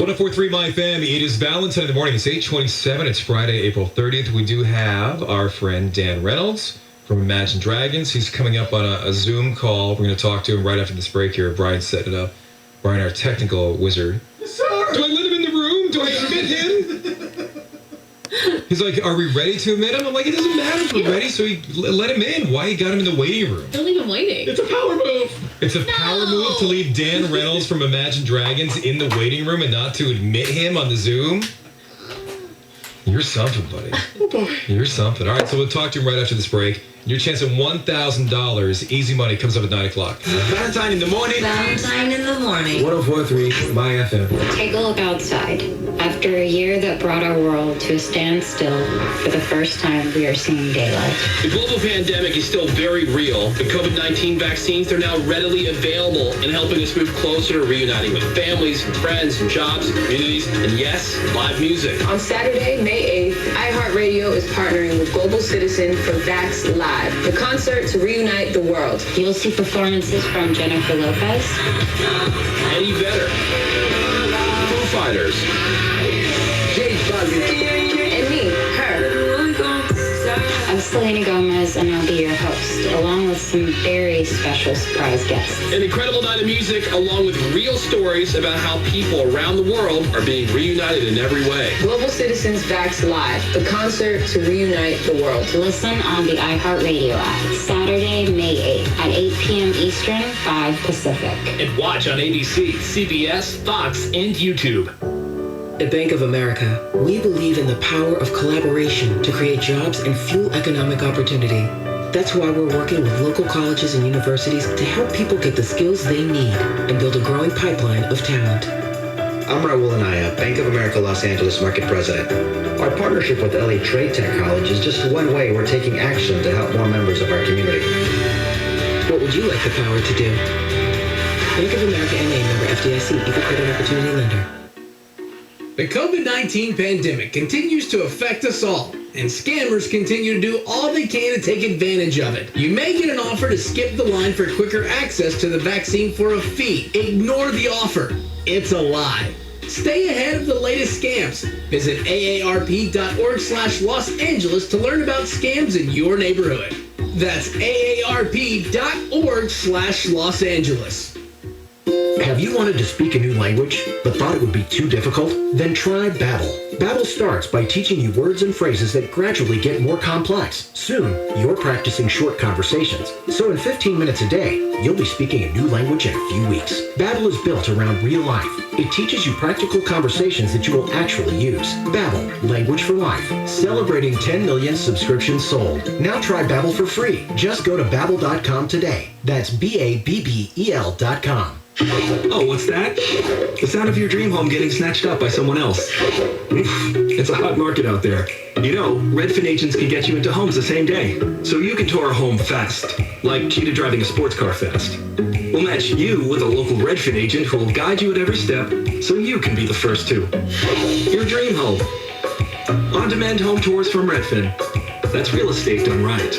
104.3 MyFM. It is Valentine in the morning. It's 8:27. It's Friday, April 30th. We do have our friend Dan Reynolds from Imagine Dragons. He's coming up on a Zoom call. We're going to talk to him right after this break here. Brian set it up. Brian, our technical wizard. Yes, sir. Do I let him in the room? Do I admit him? He's like, are we ready to admit him? I'm like, it doesn't matter if we're ready, so let him in. Why you got him in the waiting room? Don't leave him waiting. It's a power move. It's a power move to leave Dan Reynolds from Imagine Dragons in the waiting room and not to admit him on the Zoom. You're something, buddy. Oh, boy. You're something. All right, so we'll talk to him right after this break. Your chance at $1,000. Easy money comes up at 9 o'clock. Valentine in the morning. Valentine in the morning. 104.3 MyFM. Take a look outside. After a year that brought our world to a standstill, for the first time we are seeing daylight. The global pandemic is still very real. The COVID-19 vaccines are now readily available and helping us move closer to reuniting with families, and friends, and jobs, and communities, and yes, live music. On Saturday, May 8th, iHeartRadio is partnering with Global Citizen for Vax Live, the concert to reunite the world. You'll see performances from Jennifer Lopez, Eddie Vedder, Foo Fighters, and me, her. I'm Selena Gomez, and I'll be your host, along with some very special surprise guests. an incredible night of music along with real stories about how people around the world are being reunited in every way. Global Citizens Vax Live, the concert to reunite the world. Listen on the iHeartRadio app, Saturday, May 8th at 8 p.m. Eastern, 5 Pacific. And watch on ABC, CBS, Fox, and YouTube. At Bank of America, we believe in the power of collaboration to create jobs and fuel economic opportunity. That's why we're working with local colleges and universities to help people get the skills they need and build a growing pipeline of talent. I'm Raul Anaya, Bank of America Los Angeles Market President. Our partnership with LA Trade Tech College is just one way we're taking action to help more members of our community. What would you like the power to do? Bank of America NA, member FDIC, equal credit opportunity lender. The COVID-19 pandemic continues to affect us all, and scammers continue to do all they can to take advantage of it. You may get an offer to skip the line for quicker access to the vaccine for a fee. Ignore the offer. It's a lie. Stay ahead of the latest scams. Visit aarp.org/Los Angeles to learn about scams in your neighborhood. That's aarp.org/Los Angeles. Have you wanted to speak a new language, but thought it would be too difficult? Then try Babbel. Babbel starts by teaching you words and phrases that gradually get more complex. Soon, you're practicing short conversations. So in 15 minutes a day, you'll be speaking a new language in a few weeks. Babbel is built around real life. It teaches you practical conversations that you will actually use. Babbel, language for life. Celebrating 10 million subscriptions sold. Now try Babbel for free. Just go to babbel.com today. That's BABBEL.com. Oh, what's that? The sound of your dream home getting snatched up by someone else. It's a hot market out there. You know, Redfin agents can get you into homes the same day, so you can tour a home fast, like cheetah driving a sports car fast. We'll match you with a local Redfin agent who will guide you at every step, so you can be the first to. Your dream home. On-demand home tours from Redfin. That's real estate done right.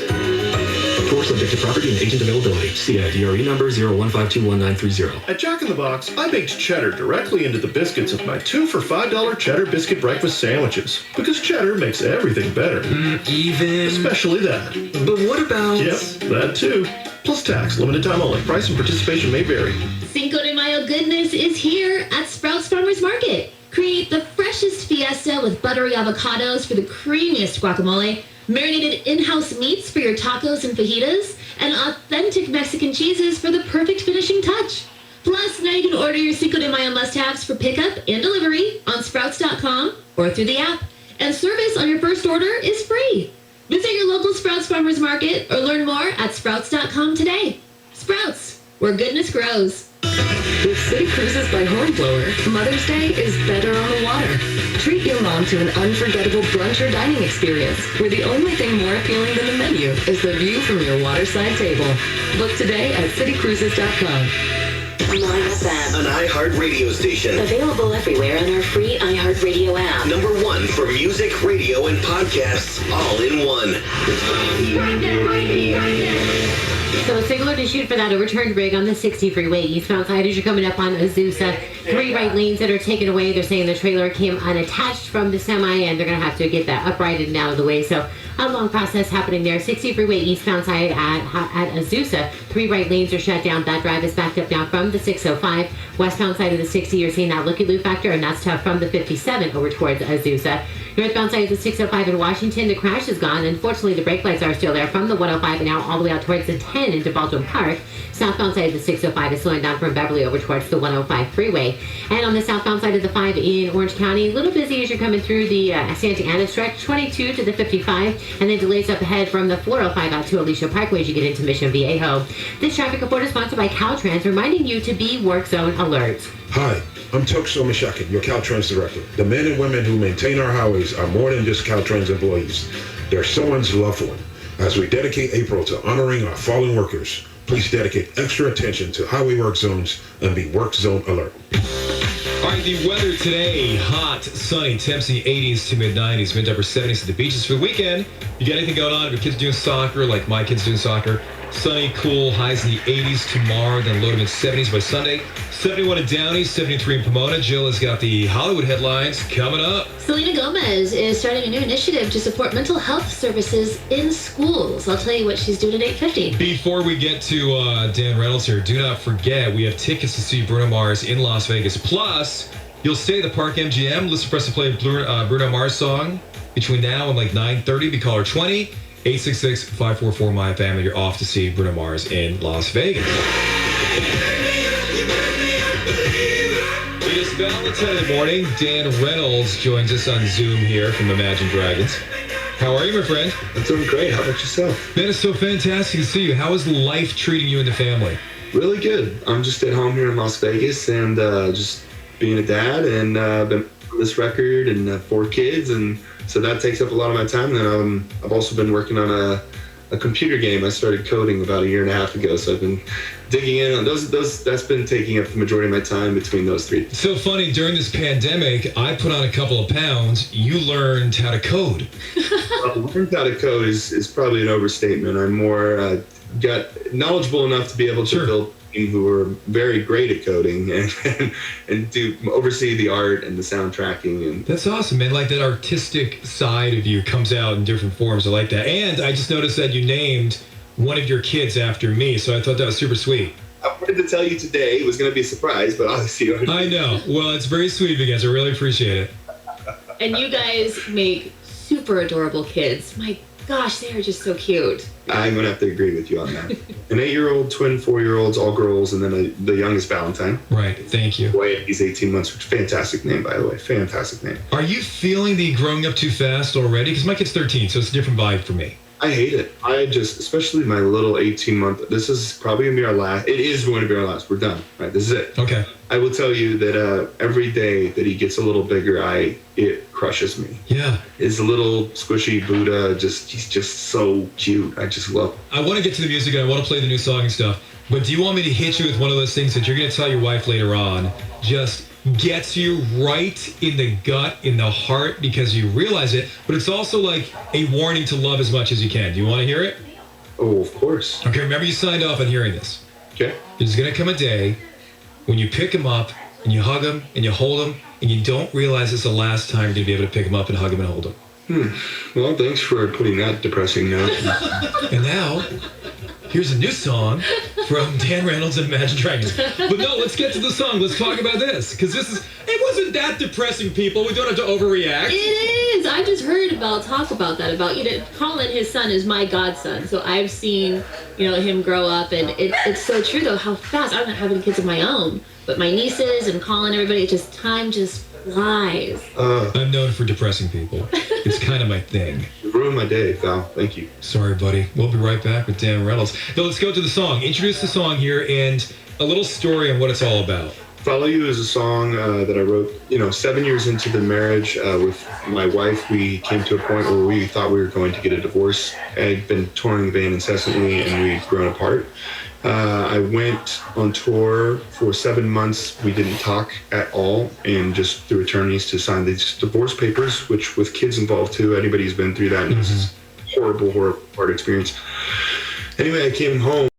Tour subject to property and agent availability. CIDRE number 015219330. At Jack in the Box, I baked cheddar directly into the biscuits of my 2 for $5 cheddar biscuit breakfast sandwiches. Because cheddar makes everything better. Especially that. But what about... Yep, that too. Plus tax, limited time only. Price and participation may vary. Cinco de Mayo goodness is here at Sprouts Farmers Market. Create the freshest fiesta with buttery avocados for the creamiest guacamole, marinated in-house meats for your tacos and fajitas, and authentic Mexican cheeses for the perfect finishing touch. Plus, now you can order your Cinco de Mayo must-haves for pickup and delivery on Sprouts.com or through the app. And service on your first order is free. Visit your local Sprouts Farmers Market or learn more at Sprouts.com today. Sprouts, where goodness grows. With City Cruises by Hornblower, Mother's Day is better on the water. Treat your mom to an unforgettable brunch or dining experience where the only thing more appealing than the menu is the view from your waterside table. Book today at citycruises.com. MyFM, an iHeart radio station. Available everywhere on our free iHeartRadio app. Number 1 for music, radio, and podcasts all in one. So a signal to shoot for that overturned rig on the 60 freeway eastbound side as you're coming up on Azusa. 3 right lanes that are taken away. They're saying the trailer came unattached from the semi, and they're going to have to get that uprighted and out of the way. So a long process happening there. 60 freeway eastbound side at Azusa. 3 right lanes are shut down. That drive is backed up now from the 605. Westbound side of the 60, you're seeing that looky-loo factor, and that's tough from the 57 over towards Azusa. Northbound side of the 605 in Washington, the crash is gone. Unfortunately, the brake lights are still there from the 105 and now all the way out towards the 10 into Baldwin Park. Southbound side of the 605 is slowing down from Beverly over towards the 105 freeway. And on the southbound side of the 5 in Orange County, a little busy as you're coming through the Santa Ana stretch, 22 to the 55, and then delays up ahead from the 405 out to Alicia Parkway as you get into Mission Viejo. This traffic report is sponsored by Caltrans, reminding you to be work zone alert. Hi, I'm Tokso Mishakin, your Caltrans director. The men and women who maintain our highways are more than just Caltrans employees. They're someone's loved one. As we dedicate April to honoring our fallen workers, please dedicate extra attention to highway work zones and be work zone alert. All right, the weather today, hot, sunny, temps in the 80s to mid-90s, mid-upper 70s at the beaches for the weekend. You got anything going on? If your kids doing soccer, like my kids doing soccer, sunny, cool, highs in the 80s tomorrow, then low to mid-70s by Sunday. 71 in Downey, 73 in Pomona. Jill has got the Hollywood headlines coming up. Selena Gomez is starting a new initiative to support mental health services in schools. I'll tell you what she's doing at 8:50. Before we get to Dan Reynolds here, do not forget we have tickets to see Bruno Mars in Las Vegas. Plus, you'll stay at the Park MGM. Listen for us to play a Bruno Mars song between now and like 9:30. Be caller 20 866-544 MyFM. You're off to see Bruno Mars in Las Vegas. It is Valentine in the morning. Dan Reynolds joins us on Zoom here from Imagine Dragons. How are you, my friend? I'm doing great. How about yourself? Man, it's so fantastic to see you. How is life treating you and the family? Really good. I'm just at home here in Las Vegas and just being a dad, and been on this record and 4 kids, and so that takes up a lot of my time. And I've also been working on a computer game. I started coding about a year and a half ago, so I've been digging in on those. That's been taking up the majority of my time between those 3. It's so funny, during this pandemic, I put on a couple of pounds. You learned how to code. Learned how to code is probably an overstatement. I'm more got knowledgeable enough to be able to build who are very great at coding and do oversee the art and the sound tracking. And that's awesome, man. Like that artistic side of you comes out in different forms. I like that. And I just noticed that you named one of your kids after me, so I thought that was super sweet. I wanted to tell you today. It was going to be a surprise, but obviously I know. Well, it's very sweet of you guys. I really appreciate it. And you guys make super adorable kids. My gosh, they are just so cute. I'm going to have to agree with you on that. An 8-year-old, twin 4-year-olds, all girls, and then the youngest Valentine. Right, thank you. Boy, he's 18 months, which fantastic name, by the way. Fantastic name. Are you feeling the growing up too fast already? Because my kid's 13, so it's a different vibe for me. I hate it. I just, especially my little 18-month, this is probably going to be our last. It is going to be our last. We're done. Right, this is it. Okay. I will tell you that every day that he gets a little bigger, it crushes me. Yeah. His little squishy Buddha, he's just so cute. I just love him. I want to get to the music and I want to play the new song and stuff, but do you want me to hit you with one of those things that you're going to tell your wife later on just gets you right in the gut, in the heart, because you realize it, but it's also like a warning to love as much as you can. Do you want to hear it? Oh, of course. Okay, remember you signed off on hearing this. Okay. There's going to come a day when you pick him up and you hug him and you hold him and you don't realize it's the last time you're going to be able to pick him up and hug him and hold him. Well, thanks for putting that depressing note. And now, here's a new song from Dan Reynolds and Imagine Dragons. But no, let's get to the song. Let's talk about this. Because it wasn't that depressing, people. We don't have to overreact. It is. I just heard talk about that, about, Colin, his son, is my godson. So I've seen, him grow up. And it's so true, though, how fast. I'm not having kids of my own. But my nieces and Colin, everybody, time just flies. I'm known for depressing people. It's kind of my thing. You ruined my day, Val. Thank you. Sorry, buddy. We'll be right back with Dan Reynolds. Now, let's go to the song. Introduce the song here and a little story on what it's all about. Follow You is a song that I wrote, 7 years into the marriage with my wife. We came to a point where we thought we were going to get a divorce. I'd been touring the van incessantly, and we'd grown apart. I went on tour for 7 months. We didn't talk at all, and just through attorneys to sign these divorce papers, which with kids involved too, anybody's been through that, and it's horrible, hard experience. Anyway, I came home.